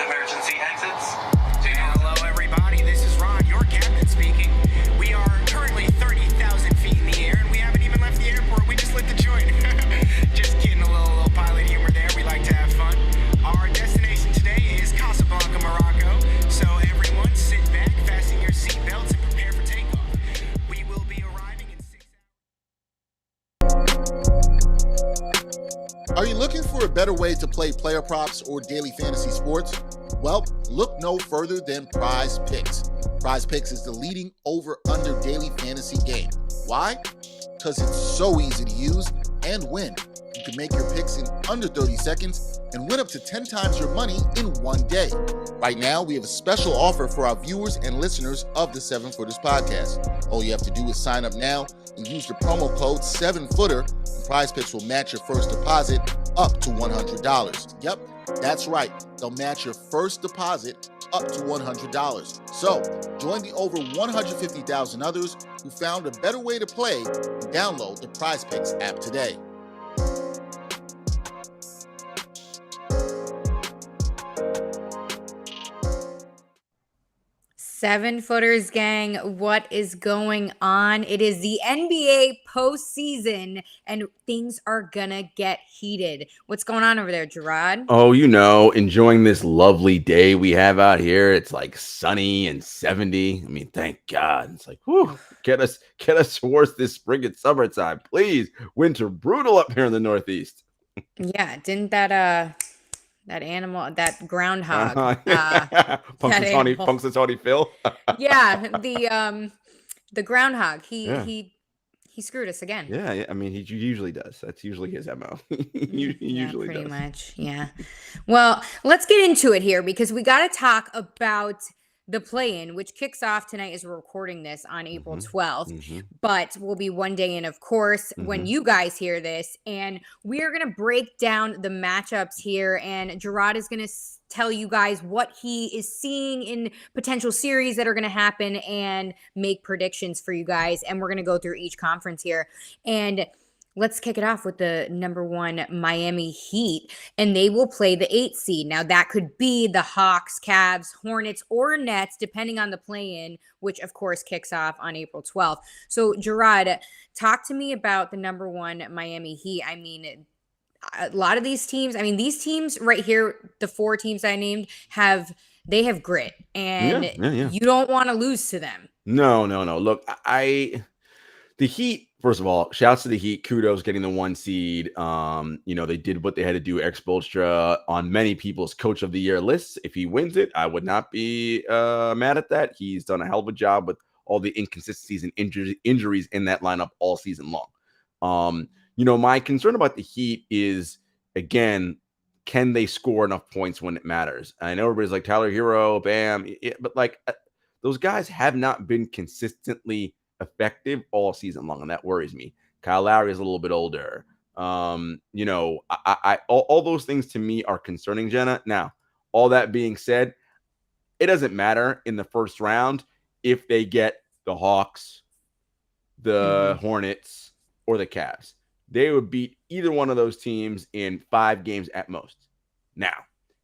emergency exits. Hello, everybody. This is Rod, your captain speaking. We are currently 30,000 feet in the air, and we haven't even left the airport. We just lit the joint. Just kidding, a little pilot humor there. We like to have fun. Our destination today is Casablanca, Morocco. So everyone, sit back, fasten your seatbelts, and prepare for takeoff. We will be arriving in 6 hours. Are you looking for a better way to play player props or daily fantasy sports? Well, look no further than Prize Picks. Prize Picks is the leading over-under daily fantasy game. Why? Because it's so easy to use and win. You can make your picks in under 30 seconds and win up to 10 times your money in one day. Right now, we have a special offer for our viewers and listeners of the 7-Footers podcast. All you have to do is sign up now and use the promo code 7Footer, and Prize Picks will match your first deposit up to $100. Yep, that's right. They'll match your first deposit up to $100. So, join the over 150,000 others who found a better way to play and download the Prize Picks app today. Seven Footers gang, what is going on? It is the NBA postseason, and things are gonna get heated. What's going on over there, Jarod? Oh, enjoying this lovely day we have out here. It's like sunny and 70. I mean, thank God. It's like, whew, get us towards this spring and summertime, please. Winter brutal up here in the Northeast. Yeah, didn't that groundhog, Punxsutawney Phil. Yeah, the groundhog. He screwed us again. Yeah. I mean, he usually does. That's usually his MO. He usually pretty does. much. Yeah. Well, let's get into it here because we got to talk about the play-in, which kicks off tonight as we're recording this on April 12th, but will be one day in, of course, when you guys hear this. And we are going to break down the matchups here. And Jarod is going to tell you guys what he is seeing in potential series that are going to happen and make predictions for you guys. And we're going to go through each conference here. And let's kick it off with the number one Miami Heat, and they will play the 8th seed. Now, that could be the Hawks, Cavs, Hornets, or Nets, depending on the play-in, which, of course, kicks off on April 12th. So, Jarod, talk to me about the number one Miami Heat. I mean, a lot of these teams, these teams right here, the 4 teams I named, have grit, and you don't want to lose to them. No. Look, the Heat, first of all, shouts to the Heat. Kudos getting the 1 seed. They did what they had to do. Erik Spoelstra on many people's Coach of the Year lists. If he wins it, I would not be mad at that. He's done a hell of a job with all the inconsistencies and injuries in that lineup all season long. My concern about the Heat is, again, can they score enough points when it matters? I know everybody's like Tyler Hero, Bam, but those guys have not been consistently effective all season long, and that worries me. Kyle Lowry is a little bit older. All those things to me are concerning, Jenna. Now, all that being said, it doesn't matter in the first round if they get the Hawks, the Hornets, or the Cavs. They would beat either one of those teams in 5 games at most. Now,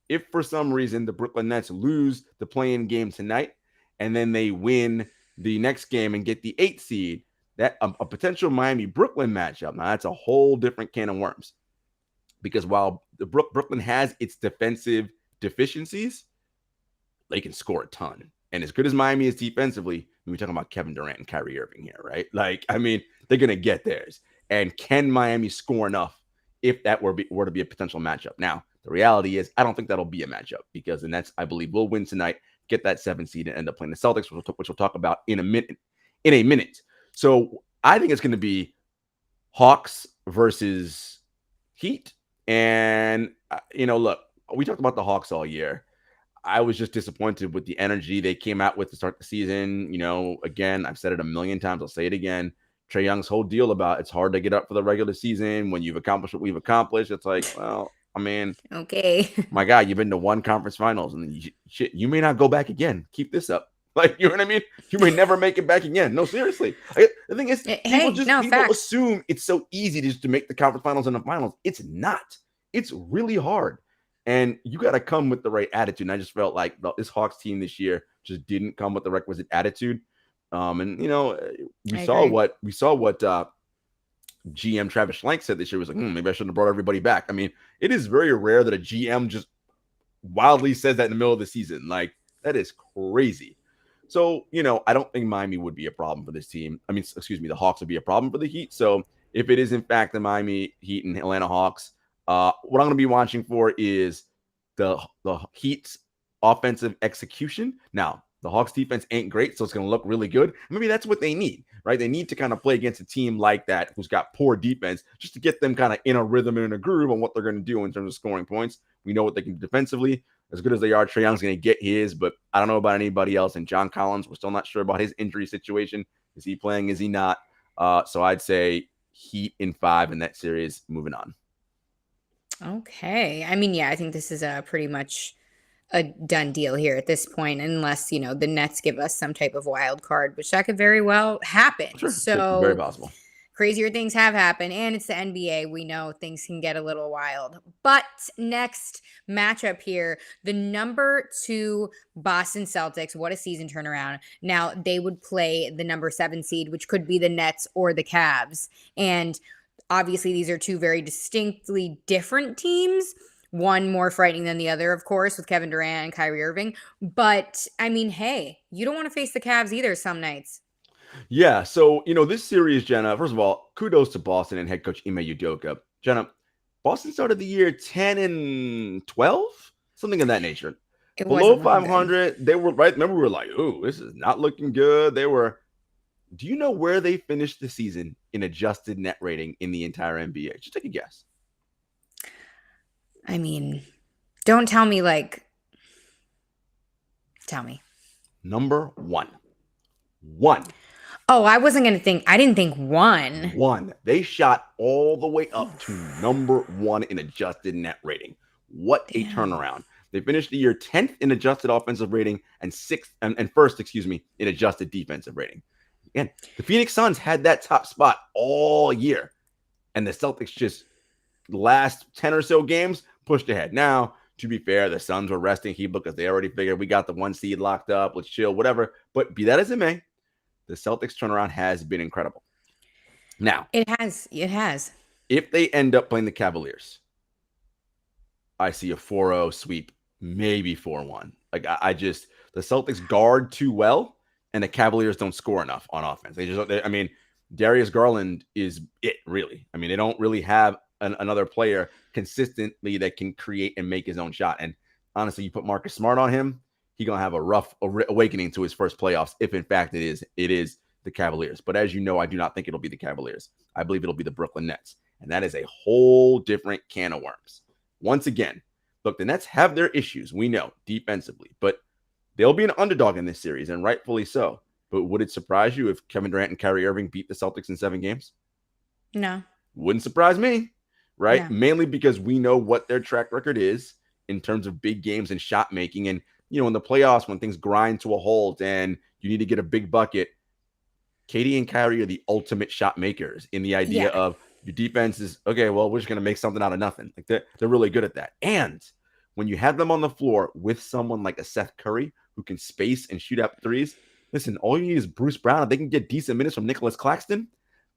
if for some reason the Brooklyn Nets lose the play-in game tonight and then they win the next game and get the 8th seed, that a potential Miami-Brooklyn matchup. Now, that's a whole different can of worms. Because while the Brooklyn has its defensive deficiencies, they can score a ton. And as good as Miami is defensively, we're talking about Kevin Durant and Kyrie Irving here, right? They're going to get theirs. And can Miami score enough if that were to be a potential matchup? Now, the reality is I don't think that'll be a matchup because the Nets, I believe, will win tonight, get that 7th seed, and end up playing the Celtics, which we'll talk about in a minute. So I think it's going to be Hawks versus Heat. And, look, we talked about the Hawks all year. I was just disappointed with the energy they came out with to start the season. Again, I've said it a million times. I'll say it again. Trae Young's whole deal about it's hard to get up for the regular season when you've accomplished what we've accomplished. It's like, well, okay, my God, you've been to 1 conference finals and you may not go back again. Keep this up. You know what I mean? You may never make it back again. No, seriously. The thing is, people assume it's so easy to make the conference finals and the finals. It's not. It's really hard. And you got to come with the right attitude. And I just felt like this Hawks team this year just didn't come with the requisite attitude. And we saw what GM Travis Schlenk said this year. Was like, maybe I shouldn't have brought everybody back. I mean, it is very rare that a GM just wildly says that in the middle of the season. Like, that is crazy. So, I don't think Miami would be a problem for this team. I mean, the Hawks would be a problem for the Heat. So if it is in fact the Miami Heat and Atlanta Hawks, what I'm going to be watching for is the Heat's offensive execution. Now, the Hawks defense ain't great, so it's going to look really good. Maybe that's what they need, right? They need to kind of play against a team like that who's got poor defense just to get them kind of in a rhythm and in a groove on what they're going to do in terms of scoring points. We know what they can do defensively. As good as they are, Trae Young's going to get his, but I don't know about anybody else. And John Collins, we're still not sure about his injury situation. Is he playing? Is he not? So I'd say Heat in 5 in that series. Moving on. Okay. I mean, yeah, I think this is pretty much a done deal here at this point, unless, the Nets give us some type of wild card, which that could very well happen. Sure. So very possible. Crazier things have happened, and it's the NBA. We know things can get a little wild. But next matchup here, the number 2 Boston Celtics. What a season turnaround. Now, they would play the number 7 seed, which could be the Nets or the Cavs. And obviously, these are two very distinctly different teams. One more frightening than the other, of course, with Kevin Durant and Kyrie Irving. But, I mean, hey, you don't want to face the Cavs either some nights. Yeah, so, this series, Jenna, first of all, kudos to Boston and head coach Ime Udoka. Jenna, Boston started the year 10-12, something of that nature. Below 500, they were, right? Remember, we were like, ooh, this is not looking good. Do you know where they finished the season in adjusted net rating in the entire NBA? Just take a guess. I mean, don't tell me, tell me. Number 1. 1. Oh, I didn't think 1. 1. They shot all the way up to number 1 in adjusted net rating. What a turnaround. They finished the year 10th in adjusted offensive rating and 6th and first, in adjusted defensive rating. Again, the Phoenix Suns had that top spot all year. And the Celtics just last 10 or so games pushed ahead. Now, to be fair, the Suns were resting Heat because they already figured we got the 1 seed locked up. Let's chill, whatever. But be that as it may, the Celtics turnaround has been incredible. Now, it has. If they end up playing the Cavaliers, I see a 4-0 sweep, maybe 4-1. The Celtics guard too well, and the Cavaliers don't score enough on offense. Darius Garland is it, really. I mean, they don't really have another player consistently that can create and make his own shot. And honestly, you put Marcus Smart on him, he's going to have a rough awakening to his first playoffs, if in fact it is the Cavaliers. But as you know, I do not think it'll be the Cavaliers. I believe it'll be the Brooklyn Nets. And that is a whole different can of worms. Once again, look, the Nets have their issues, we know, defensively. But they'll be an underdog in this series, and rightfully so. But would it surprise you if Kevin Durant and Kyrie Irving beat the Celtics in 7 games? No. Wouldn't surprise me, right? Yeah. Mainly because we know what their track record is in terms of big games and shot making. And, in the playoffs, when things grind to a halt and you need to get a big bucket, KD and Kyrie are the ultimate shot makers in the idea of your defense is, okay, well, we're just going to make something out of nothing. Like they're really good at that. And when you have them on the floor with someone like a Seth Curry who can space and shoot up threes, listen, all you need is Bruce Brown. If they can get decent minutes from Nicholas Claxton,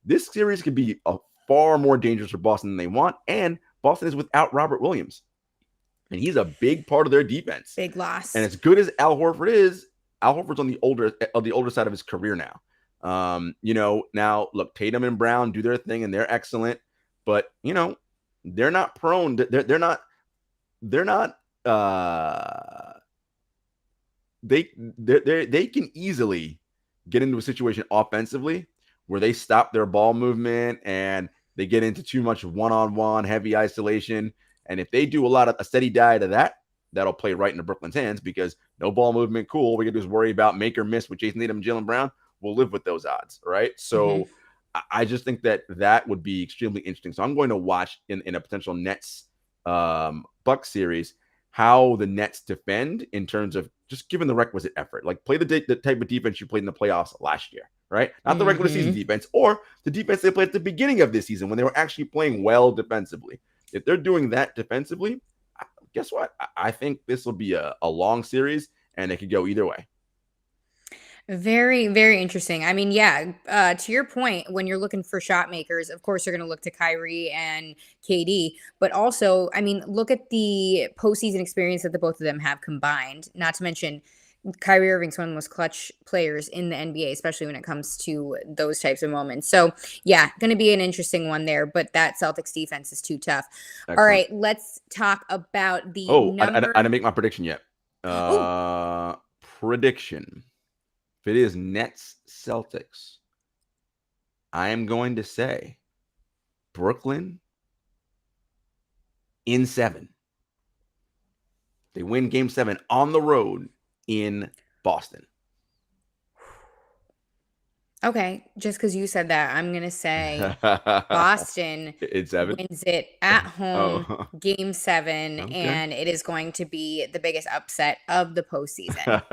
this series could be far more dangerous for Boston than they want. And Boston is without Robert Williams. And he's a big part of their defense. Big loss. And as good as Al Horford is, Al Horford's on the older side of his career now. Now look, Tatum and Brown do their thing and they're excellent, but they're not prone. They can easily get into a situation offensively where they stop their ball movement and they get into too much one-on-one heavy isolation. And if they do a steady diet of that, that'll play right into Brooklyn's hands because no ball movement, cool. We can just worry about make or miss with Jason Tatum and Jaylen Brown. We'll live with those odds, right? So I just think that would be extremely interesting. So I'm going to watch in a potential Nets Bucks series how the Nets defend in terms of just giving the requisite effort. Like play the type of defense you played in the playoffs last year, right? Not the regular season defense or the defense they played at the beginning of this season when they were actually playing well defensively. If they're doing that defensively, guess what? I think this will be a long series, and it could go either way. Very, very interesting. I mean, yeah, to your point, when you're looking for shot makers, of course, you're going to look to Kyrie and KD. But also, I mean, look at the postseason experience that the both of them have combined. Not to mention, Kyrie Irving's one of the most clutch players in the NBA, especially when it comes to those types of moments. So, yeah, going to be an interesting one there. But that Celtics defense is too tough. Excellent. All right, let's talk about the I didn't make my prediction yet. Prediction. If it is Nets Celtics, I am going to say Brooklyn in 7. They win game 7 on the road in Boston. Okay, just because you said that, I'm going to say Boston wins it at home, game 7, okay. And it is going to be the biggest upset of the postseason.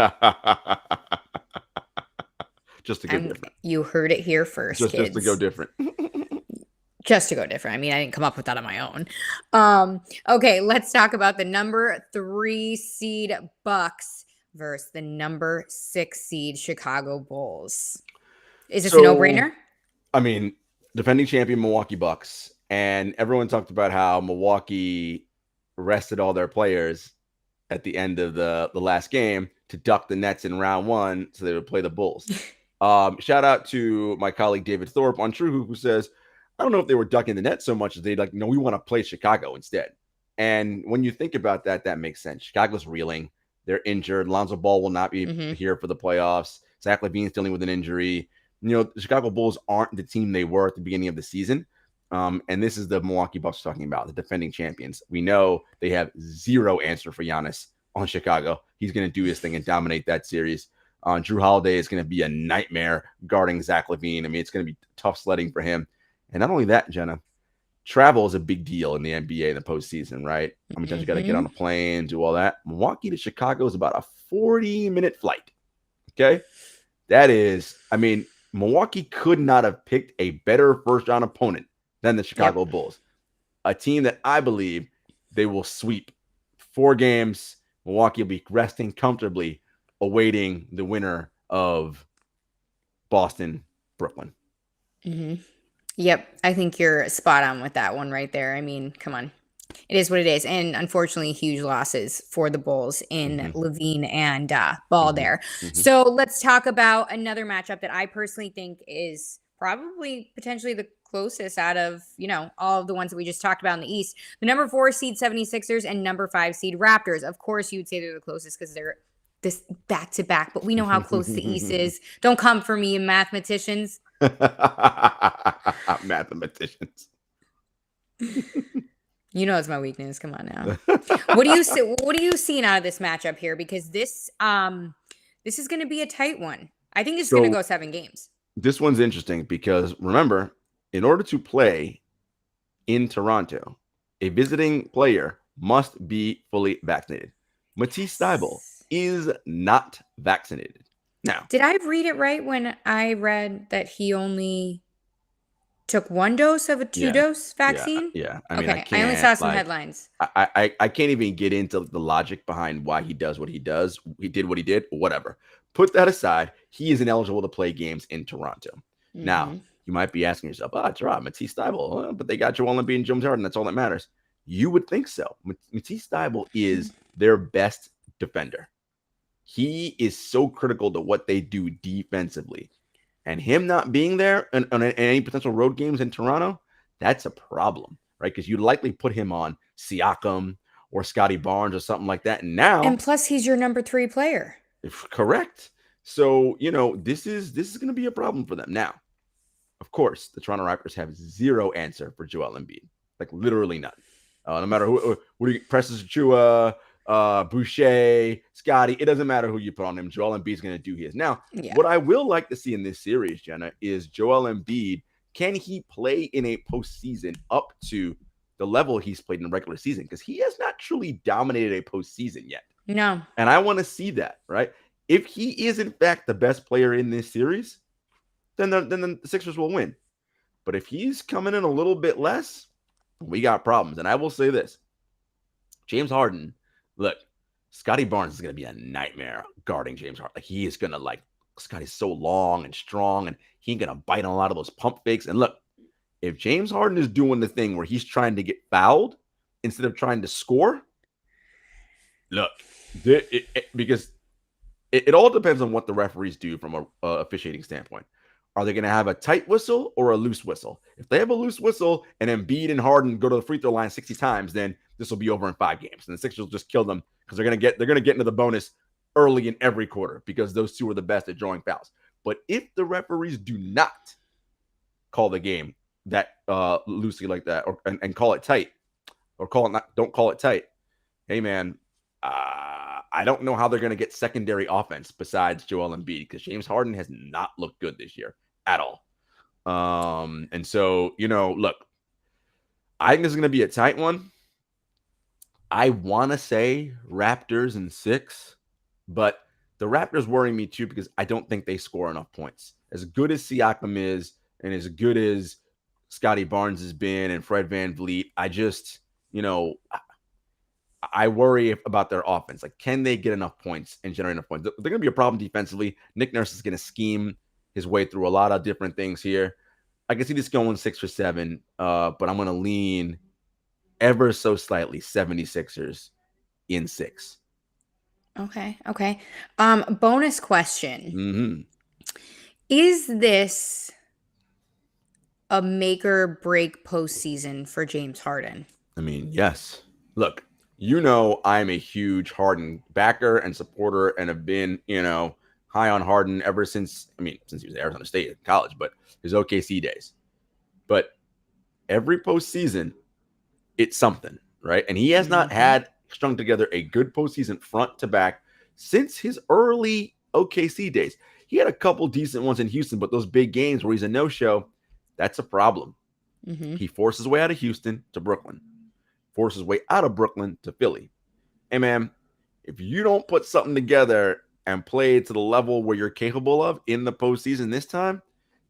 Just to go different. You heard it here first, kids. Just to go different. Just to go different. I mean, I didn't come up with that on my own. Okay, let's talk about the number 3 seed Bucks versus the number 6 seed Chicago Bulls. Is this a no-brainer? I mean, defending champion Milwaukee Bucks, and everyone talked about how Milwaukee rested all their players at the end of the last game to duck the Nets in round 1 so they would play the Bulls. Shout out to my colleague David Thorpe on True, who says, I don't know if they were ducking the Nets so much as they no, we want to play Chicago instead. And when you think about that, that makes sense. Chicago's reeling. They're injured. Lonzo Ball will not be here for the playoffs. Zach LaVine's dealing with an injury. You know, the Chicago Bulls aren't the team they were at the beginning of the season. And this is the Milwaukee Bucks talking about, the defending champions. We know they have zero answer for Giannis on Chicago. He's going to do his thing and dominate that series. Drew Holiday is going to be a nightmare guarding Zach LaVine. I mean, it's going to be tough sledding for him. And not only that, Jenna, travel is a big deal in the NBA in the postseason, right? How many times you got to get on a plane, do all that? Milwaukee to Chicago is about a 40-minute flight. Okay? That is, I mean, Milwaukee could not have picked a better first-round opponent than the Chicago Bulls. A team that I believe they will sweep 4 games. Milwaukee will be resting comfortably, awaiting the winner of Boston, Brooklyn. Yep, I think you're spot on with that one right there. I mean, come on. It is what it is. And unfortunately, huge losses for the Bulls in LaVine and Ball there. So let's talk about another matchup that I personally think is probably potentially the closest out of, you know, all of the ones that we just talked about in the East. The number 4 seed 76ers and number 5 seed Raptors. Of course, you'd say they're the closest because they're this back-to-back, but we know how close the East is. Don't come for me, mathematicians. Mathematicians. You know it's my weakness. Come on now. What are you seeing out of this matchup here? Because this is going to be a tight one. I think it's going to go 7 games. This one's interesting because remember, in order to play in Toronto, a visiting player must be fully vaccinated. Matisse Thybulle is not vaccinated. Now, did I read it right when I read that he only took 1 dose of a 2-dose vaccine? Yeah. I mean, okay. I only saw some headlines. I can't even get into the logic behind why he does what he does. He did what he did, whatever. Put that aside. He is ineligible to play games in Toronto. Now, you might be asking yourself, Gerard, Matisse Thybulle, but they got Joel Embiid and James Harden. That's all that matters. You would think so. Matisse Thybulle is their best defender. He is so critical to what they do defensively. And him not being there on any potential road games in Toronto, that's a problem, right? Because you'd likely put him on Siakam or Scotty Barnes or something like that. And plus he's your number 3 player. Correct. So, you know, this is going to be a problem for them. Now, of course, the Toronto Raptors have zero answer for Joel Embiid. Like literally none. No matter who Precious Achua, Boucher, Scotty, it doesn't matter who you put on him. Joel Embiid's going to do his. Now, what I will like to see in this series, Jenna, is Joel Embiid. Can he play in a postseason up to the level he's played in the regular season? Because he has not truly dominated a postseason yet. No. And I want to see that, right? If he is, in fact, the best player in this series, then the Sixers will win. But if he's coming in a little bit less, we got problems. And I will say this. James Harden, look, Scotty Barnes is going to be a nightmare guarding James Harden. Like, he is going to, like, Scotty's so long and strong, and he ain't going to bite on a lot of those pump fakes. And look, if James Harden is doing the thing where he's trying to get fouled instead of trying to score, look, because it all depends on what the referees do from a officiating standpoint. Are they going to have a tight whistle or a loose whistle? If they have a loose whistle and Embiid and Harden go to the free throw line 60 times, then this will be over in 5 games, and the Sixers will just kill them because they're going to get into the bonus early in every quarter because those two are the best at drawing fouls. But if the referees do not call the game that loosely like that, and call it tight, or don't call it tight, hey man, I don't know how they're going to get secondary offense besides Joel Embiid, because James Harden has not looked good this year at all. And so, look, I think this is going to be a tight one. I want to say Raptors in 6, but the Raptors worry me too because I don't think they score enough points. As good as Siakam is, and as good as Scotty Barnes has been, and Fred VanVleet, I just, I worry about their offense. Like, can they get enough points and generate enough points? They're going to be a problem defensively. Nick Nurse is going to scheme his way through a lot of different things here. I can see this going 6 or 7, but I'm going to lean ever so slightly 76ers in 6. Okay. Bonus question. Mm-hmm. Is this a make or break postseason for James Harden? I mean, yes. Look, I'm a huge Harden backer and supporter, and have been, high on Harden ever since he was at Arizona State in college, but his OKC days. But every postseason, it's something, right? And he has not had strung together a good postseason front to back since his early OKC days. He had a couple decent ones in Houston, but those big games where he's a no-show, that's a problem. Mm-hmm. He forced his way out of Houston to Brooklyn, forced his way out of Brooklyn to Philly. Hey, man, if you don't put something together and play to the level where you're capable of in the postseason this time,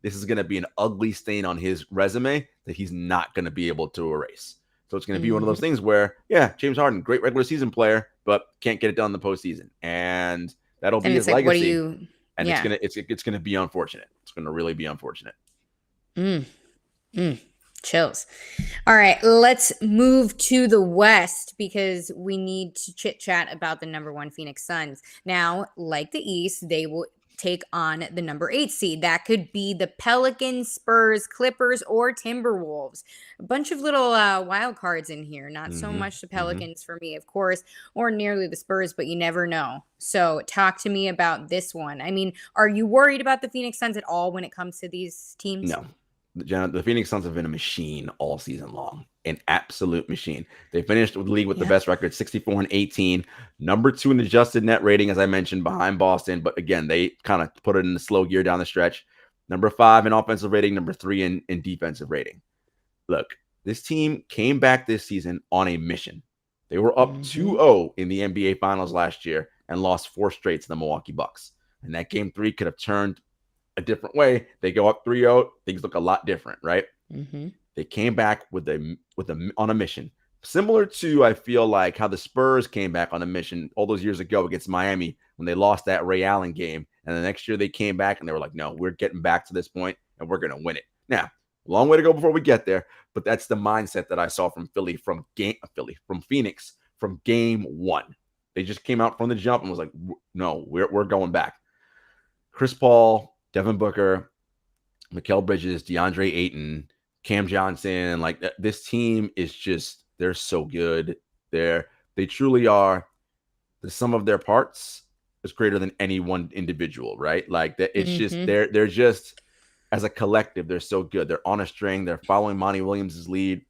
this is going to be an ugly stain on his resume that he's not going to be able to erase. So it's going to be one of those things where, yeah, James Harden, great regular season player, but can't get it done in the postseason, and that'll be his legacy. It's going to be unfortunate. It's going to really be unfortunate. Chills. All right, let's move to the West because we need to chit chat about the number 1 Phoenix Suns. Now, like the East, they will take on the number 8 seed. That could be the Pelicans, Spurs, Clippers, or Timberwolves. A bunch of little wild cards in here. Not so much the Pelicans for me, of course, or nearly the Spurs, but you never know. So talk to me about this one. I mean, are you worried about the Phoenix Suns at all when it comes to these teams? No. Jenna, the Phoenix Suns have been a machine all season long. An absolute machine. They finished the league with the best record, 64-18. Number 2 in adjusted net rating, as I mentioned, behind Boston. But again, they kind of put it in the slow gear down the stretch. Number 5 in offensive rating, number 3 in defensive rating. Look, this team came back this season on a mission. They were up 2-0 in the NBA Finals last year and lost 4 straight to the Milwaukee Bucks. And that game 3 could have turned a different way. They go up 3-0, things look a lot different, right? They came back on a mission, similar to, I feel like, how the Spurs came back on a mission all those years ago against Miami when they lost that Ray Allen game, and the next year they came back and they were like, no, we're getting back to this point and we're going to win it. Now, long way to go before we get there, but that's the mindset that I saw from Phoenix from game 1. They just came out from the jump and was like, no, we're going back. Chris Paul, Devin Booker, Mikal Bridges, DeAndre Ayton, Cam Johnson, like this team is just, they're so good. They truly are. The sum of their parts is greater than any one individual, right? Like that, it's just they're just, as a collective, they're so good. They're on a string. They're following Monty Williams' lead.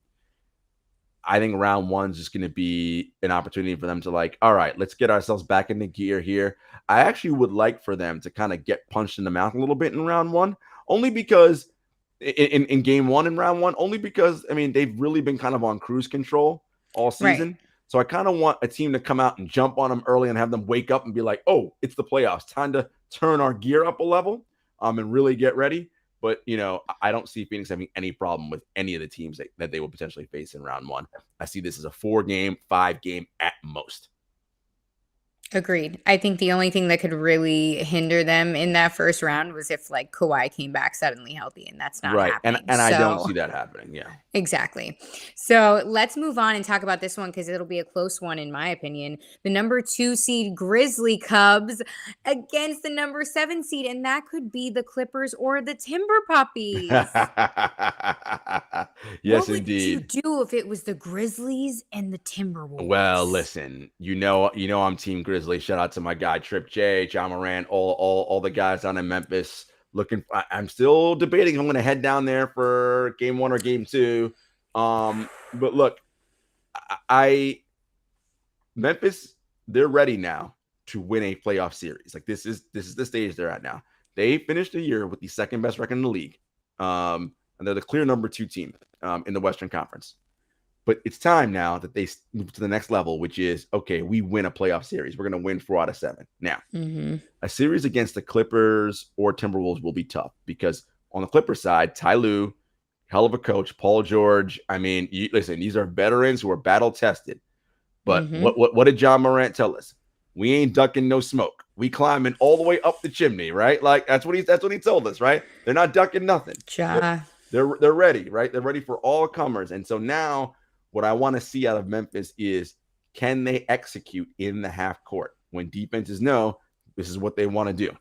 I think round 1 is just going to be an opportunity for them to, like, all right, let's get ourselves back into gear here. I actually would like for them to kind of get punched in the mouth a little bit in round 1, only because in game 1 in round 1, only because, I mean, they've really been kind of on cruise control all season. Right. So I kind of want a team to come out and jump on them early and have them wake up and be like, oh, it's the playoffs. Time to turn our gear up a level and really get ready. But, I don't see Phoenix having any problem with any of the teams that they will potentially face in round one. I see this as a 4-game, 5-game at most. Agreed. I think the only thing that could really hinder them in that first round was if like Kawhi came back suddenly healthy, and that's not Right. happening. And I don't see that happening. Yeah. Exactly. So let's move on and talk about this one because it'll be a close one, in my opinion. The number 2 seed Grizzly Cubs against the number 7 seed, and that could be the Clippers or the Timber Puppies. Yes, what would indeed. you do if it was the Grizzlies and the Timberwolves? Well, listen, I'm Team Grizzly. Shout out to my guy Trip J, John Morant, all the guys down in Memphis. I'm still debating if I'm going to head down there for game 1 or game 2. But look, Memphis, they're ready now to win a playoff series. Like this is the stage they're at now. They finished the year with the second best record in the league, and they're the clear number 2 team in the Western Conference. But it's time now that they move to the next level, which is, okay, we win a playoff series. We're going to win 4 out of 7. Now, a series against the Clippers or Timberwolves will be tough because on the Clippers side, Ty Lue, hell of a coach, Paul George. I mean, listen, these are veterans who are battle tested. But what did John Morant tell us? We ain't ducking no smoke. We climbing all the way up the chimney, right? Like that's what he told us, right? They're not ducking nothing. They're ready, right? They're ready for all comers. And so now what I want to see out of Memphis is, can they execute in the half court when defenses know this is what they want to do?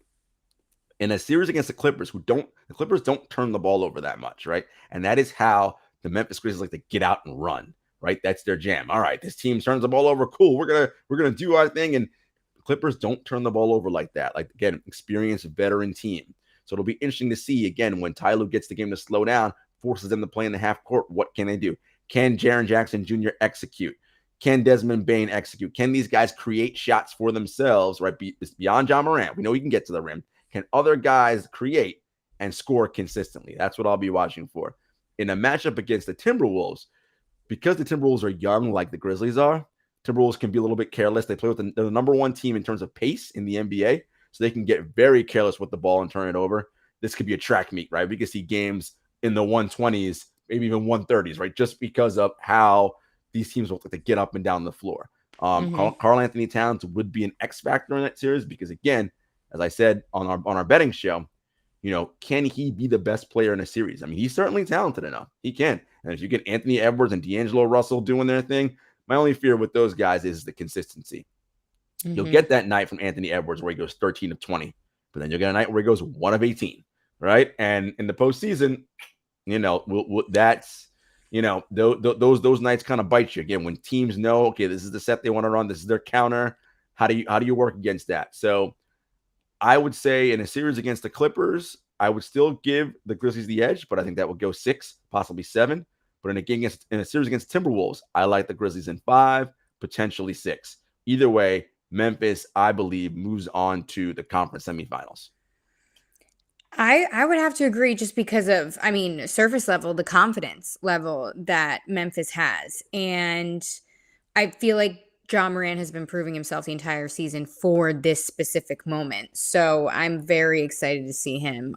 In a series against the Clippers, the Clippers don't turn the ball over that much, right? And that is how the Memphis Grizzlies like to get out and run, right? That's their jam. All right, this team turns the ball over. Cool. We're gonna do our thing. And the Clippers don't turn the ball over like that. Like, again, experienced veteran team. So it'll be interesting to see again when Ty Lue gets the game to slow down, forces them to play in the half court. What can they do? Can Jaren Jackson Jr. execute? Can Desmond Bane execute? Can these guys create shots for themselves, right? Beyond John Morant, we know he can get to the rim. Can other guys create and score consistently? That's what I'll be watching for. In a matchup against the Timberwolves, because the Timberwolves are young like the Grizzlies are, Timberwolves can be a little bit careless. They play with they're the number 1 team in terms of pace in the NBA, so they can get very careless with the ball and turn it over. This could be a track meet, right? We could see games in the 120s, maybe even 130s, right? Just because of how these teams will like to get up and down the floor. Karl Anthony Towns would be an X factor in that series because, again, as I said on our betting show, can he be the best player in a series? I mean, he's certainly talented enough. He can. And if you get Anthony Edwards and D'Angelo Russell doing their thing, my only fear with those guys is the consistency. You'll get that night from Anthony Edwards where he goes 13 of 20, but then you'll get a night where he goes 1 of 18, right? And in the postseason, that's those nights kind of bite you again when teams know, okay, this is the set they want to run, this is their counter. How do you work against that? So I would say in a series against the Clippers, I would still give the Grizzlies the edge, but I think that would go 6, possibly 7. But in a series against Timberwolves, I like the Grizzlies in 5, potentially 6. Either way, Memphis, I believe, moves on to the conference semifinals. I would have to agree just because of, surface level, the confidence level that Memphis has. And I feel like John Morant has been proving himself the entire season for this specific moment. So I'm very excited to see him.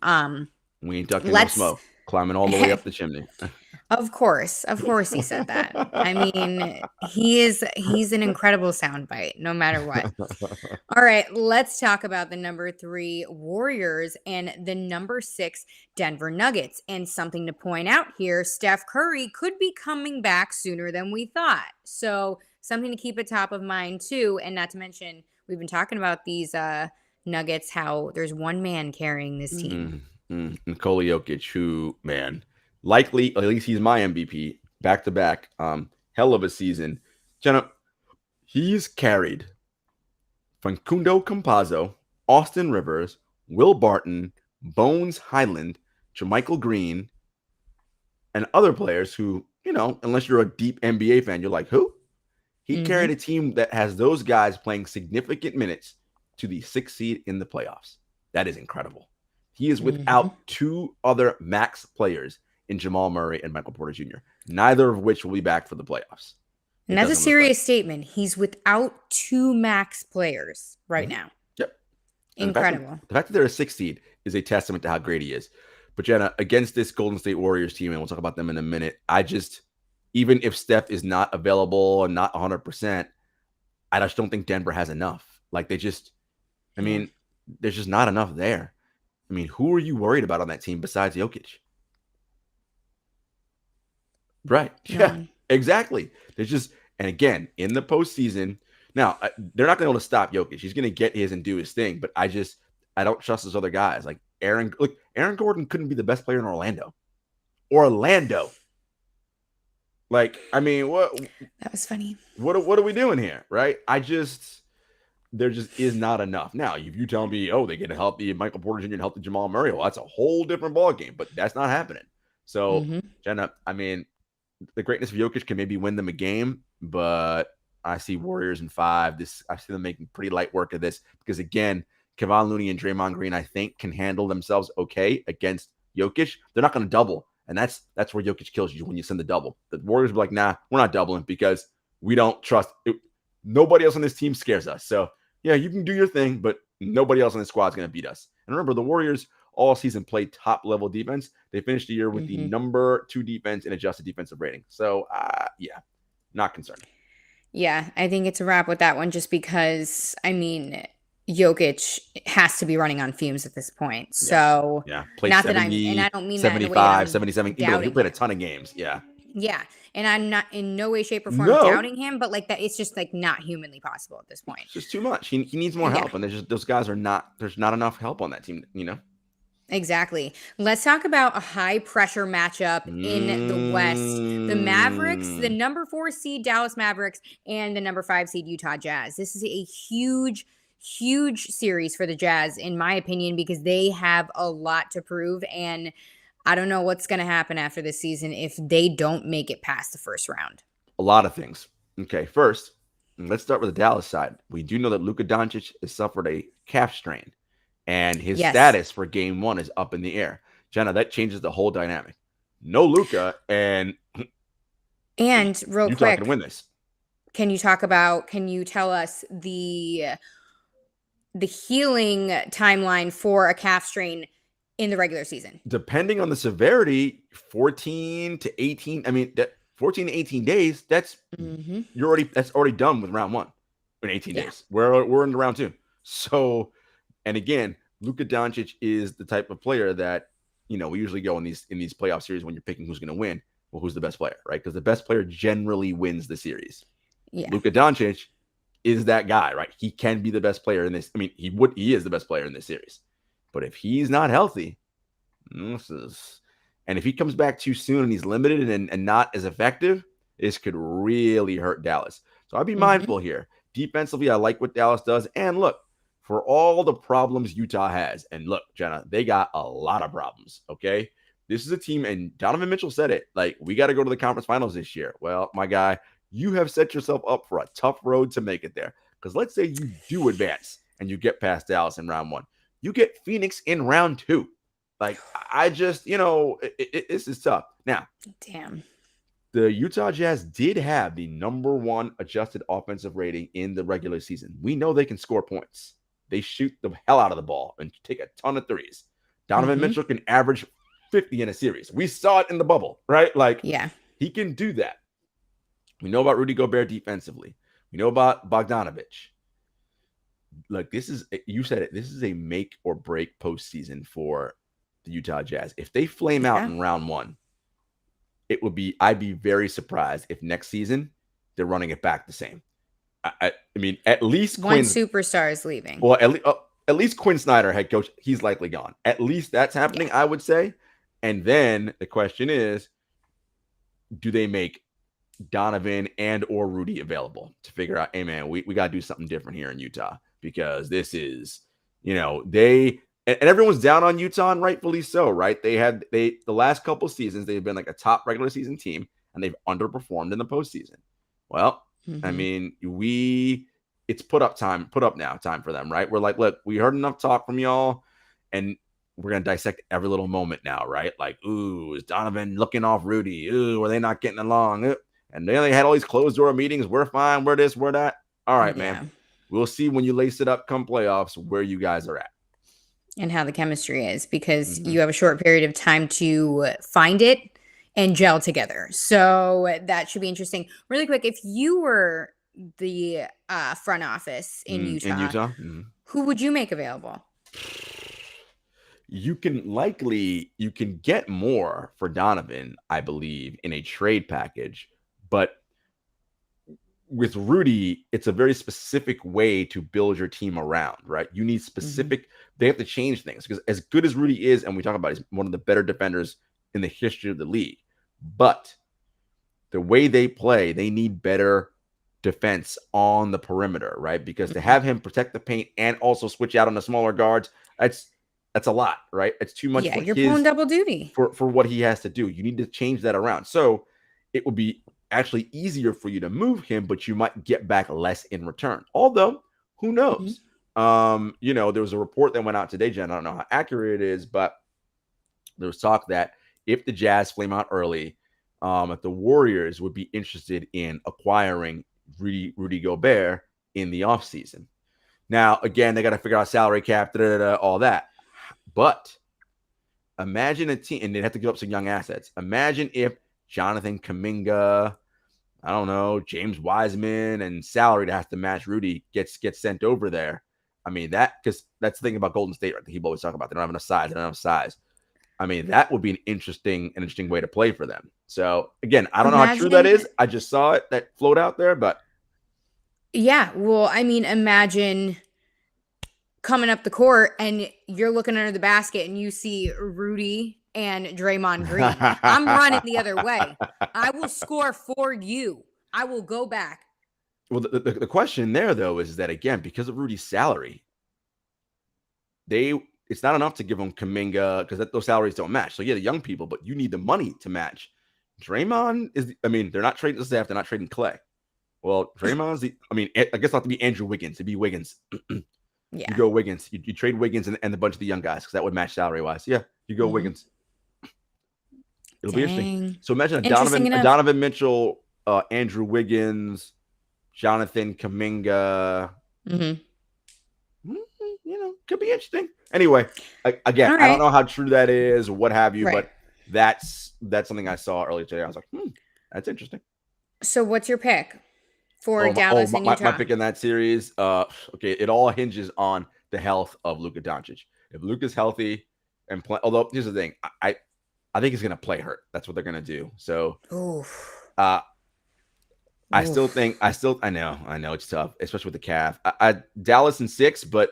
We ain't ducking no smoke, climbing all the way up the chimney. Of course he said that. I mean, he's an incredible soundbite, no matter what. All right, let's talk about the number 3 Warriors and the number 6 Denver Nuggets. And something to point out here, Steph Curry could be coming back sooner than we thought. So something to keep at top of mind too. And not to mention, we've been talking about these Nuggets, how there's one man carrying this team. Nikola Jokic, who, man, likely, at least he's my MVP, back-to-back, hell of a season. Jenna, he's carried Facundo Campazzo, Austin Rivers, Will Barton, Bones Highland, Jermichael Green, and other players who, unless you're a deep NBA fan, you're like, who? He carried a team that has those guys playing significant minutes to the 6th seed in the playoffs. That is incredible. He is without 2 other max players in Jamal Murray and Michael Porter Jr., neither of which will be back for the playoffs. And that's a serious statement. He's without 2 max players right now. Yep. Incredible. The fact that they're a 6th seed is a testament to how great he is. But Jenna, against this Golden State Warriors team, and we'll talk about them in a minute, even if Steph is not available and not 100%, I just don't think Denver has enough. Like there's just not enough there. I mean, who are you worried about on that team besides Jokic? Right. Yeah, exactly. And again, in the postseason, now they're not going to be able to stop Jokic. He's going to get his and do his thing, but I don't trust those other guys. Like Aaron Gordon couldn't be the best player in Orlando. Like, I mean, what? That was funny. What are we doing here, right? There just is not enough. Now, if you tell me, they get a healthy Michael Porter Jr. and healthy Jamal Murray, well, that's a whole different ballgame, but that's not happening. So, Jenna, I mean, the greatness of Jokic can maybe win them a game, but I see Warriors in 5. I see them making pretty light work of this because, again, Kevon Looney and Draymond Green, I think, can handle themselves okay against Jokic. They're not going to double, and that's where Jokic kills you when you send the double. The Warriors will be like, nah, we're not doubling because we don't trust it. Nobody else on this team scares us. So, yeah, you can do your thing, but nobody else on this squad is going to beat us. And remember, the Warriors all season played top-level defense. They finished the year with the number 2 defense in adjusted defensive rating. So, not concerned. Yeah, I think it's a wrap with that one just because, I mean, Jokic has to be running on fumes at this point. So, played not 70, and I don't mean 75, that in a way 77. He played a ton of games. Yeah. Yeah. And I'm not in no way, shape, or form doubting him, but like that, it's just like not humanly possible at this point. It's just too much. He needs more help. And those guys there's not enough help on that team, Exactly. Let's talk about a high pressure matchup in the West. The Mavericks, the number 4 seed Dallas Mavericks, and the number 5 seed Utah Jazz. This is a huge series for the Jazz, in my opinion, because they have a lot to prove. And I don't know what's going to happen after this season if they don't make it past the first round. A lot of things. Okay, first, let's start with the Dallas side. We do know that Luka Doncic has suffered a calf strain, and his status for game 1 is up in the air. Jenna, that changes the whole dynamic. No Luka, and real Utah quick, can win this. Can you tell us the healing timeline for a calf strain in the regular season? Depending on the severity, 14 to 18. I mean, that 14 to 18 days. That's that's already done with round 1 in 18 days. We're into round 2. So, and again, Luka Doncic is the type of player that we usually go in these playoff series when you're picking who's going to win. Well, who's the best player, right? Because the best player generally wins the series. Yeah. Luka Doncic is that guy, right? He can be the best player in this. I mean, he is the best player in this series. But if he's not healthy, and if he comes back too soon and he's limited and not as effective, this could really hurt Dallas. So I'd be mindful here. Defensively, I like what Dallas does. And look, for all the problems Utah has, and look, Jenna, they got a lot of problems, okay? This is a team, and Donovan Mitchell said it, like, we got to go to the conference finals this year. Well, my guy, you have set yourself up for a tough road to make it there. Because let's say you do advance and you get past Dallas in round 1. You get Phoenix in round 2. Like, I just, this is tough. Now, damn. The Utah Jazz did have the number 1 adjusted offensive rating in the regular season. We know they can score points. They shoot the hell out of the ball and take a ton of threes. Donovan Mitchell can average 50 in a series. We saw it in the bubble, right? Like, he can do that. We know about Rudy Gobert defensively. We know about Bogdanovich. Like, you said it, this is a make or break postseason for the Utah Jazz. If they flame out in round 1, I'd be very surprised if next season they're running it back the same. I mean, at least one superstar is leaving. Well, at least Quinn Snyder, head coach, he's likely gone. At least that's happening, I would say. And then the question is, do they make Donovan and or Rudy available to figure out, hey, man, we got to do something different here in Utah, because this is, and everyone's down on Utah, and rightfully so, right? The last couple seasons, they've been like a top regular season team, and they've underperformed in the postseason. Well, I mean, it's put up time for them, right? We're like, look, we heard enough talk from y'all, and we're going to dissect every little moment now, right? Like, ooh, is Donovan looking off Rudy? Ooh, are they not getting along? And then they had all these closed door meetings. We're fine. We're this, we're that. All right, man. We'll see when you lace it up come playoffs where you guys are at. And how the chemistry is, because you have a short period of time to find it and gel together. So that should be interesting. Really quick, if you were the front office in Utah, who would you make available? You can get more for Donovan, I believe, in a trade package, but with Rudy, it's a very specific way to build your team around, right? You need specific, they have to change things, because as good as Rudy is, and we talk about, he's one of the better defenders in the history of the league, but the way they play, they need better defense on the perimeter, right? Because to have him protect the paint and also switch out on the smaller guards, that's a lot, right? It's too much. Yeah, you're pulling double duty for what he has to do. You need to change that around. So it would be actually easier for you to move him, but you might get back less in return. Although, who knows? There was a report that went out today, Jen. I don't know how accurate it is, but there was talk that if the Jazz flame out early, the Warriors would be interested in acquiring Rudy Gobert in the offseason. Now, again, they got to figure out salary cap, all that. But imagine a team, and they'd have to give up some young assets. Imagine if Jonathan Kuminga, I don't know, James Wiseman, and salary that has to match Rudy gets sent over there. I mean, because that's the thing about Golden State, right? That people always talk about. They don't have enough size. They don't have size. I mean, that would be an interesting way to play for them. So again, I don't know how true that is. I just saw it that float out there, but yeah. Well, I mean, imagine coming up the court and you're looking under the basket and you see Rudy and Draymond Green. I'm running the other way. I will score for you. I will go back. Well, the question there, though, is that, again, because of Rudy's salary, it's not enough to give them Kuminga, because those salaries don't match. So, yeah, the young people, but you need the money to match. Draymond they're not trading the staff. They're not trading Clay. Well, Draymond's I guess not to be Andrew Wiggins. It'd be Wiggins. Yeah. You go Wiggins. You trade Wiggins and a bunch of the young guys, because that would match salary-wise. Yeah, you go Wiggins. It'll be interesting. So imagine a Donovan Mitchell, Andrew Wiggins, Jonathan Kuminga. Could be interesting. Anyway, again, I don't know how true that is or what have you, but that's something I saw earlier today. I was like, that's interesting. So what's your pick for Dallas and Utah? My pick in that series, okay, it all hinges on the health of Luka Doncic. If Luka's healthy and play, although here's the thing, I think he's going to play hurt. That's what they're going to do. So, I know it's tough, especially with the calf. Dallas in 6, but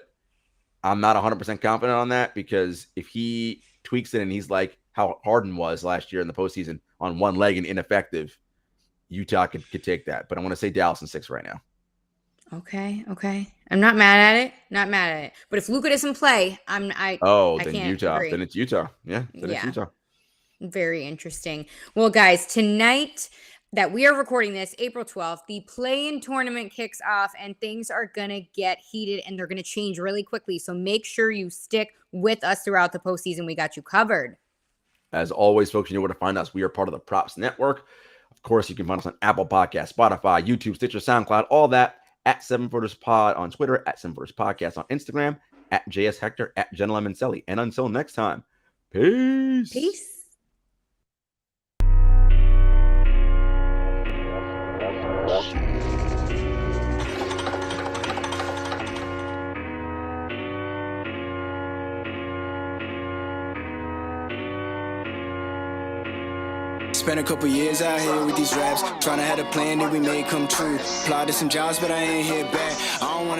I'm not 100% confident on that, because if he tweaks it and he's like how Harden was last year in the postseason on one leg and ineffective, Utah could take that. But I want to say Dallas in 6 right now. Okay. I'm not mad at it. But if Luka doesn't play, then Utah. Agree. Then it's Utah. Yeah. It's Utah. Very interesting. Well, guys, tonight that we are recording this, April 12th, the play-in tournament kicks off, and things are going to get heated, and they're going to change really quickly. So make sure you stick with us throughout the postseason. We got you covered. As always, folks, you know where to find us. We are part of the Props Network. Of course, you can find us on Apple Podcasts, Spotify, YouTube, Stitcher, SoundCloud, all that, at 7FootersPod on Twitter, at 7FootersPodcast on Instagram, at JS Hector, at Jenna Lemoncelli. And until next time, peace. Spent a couple years out here with these raps, trying to have a plan that we made come true. Applied to some jobs, but I ain't hit back. I don't wanna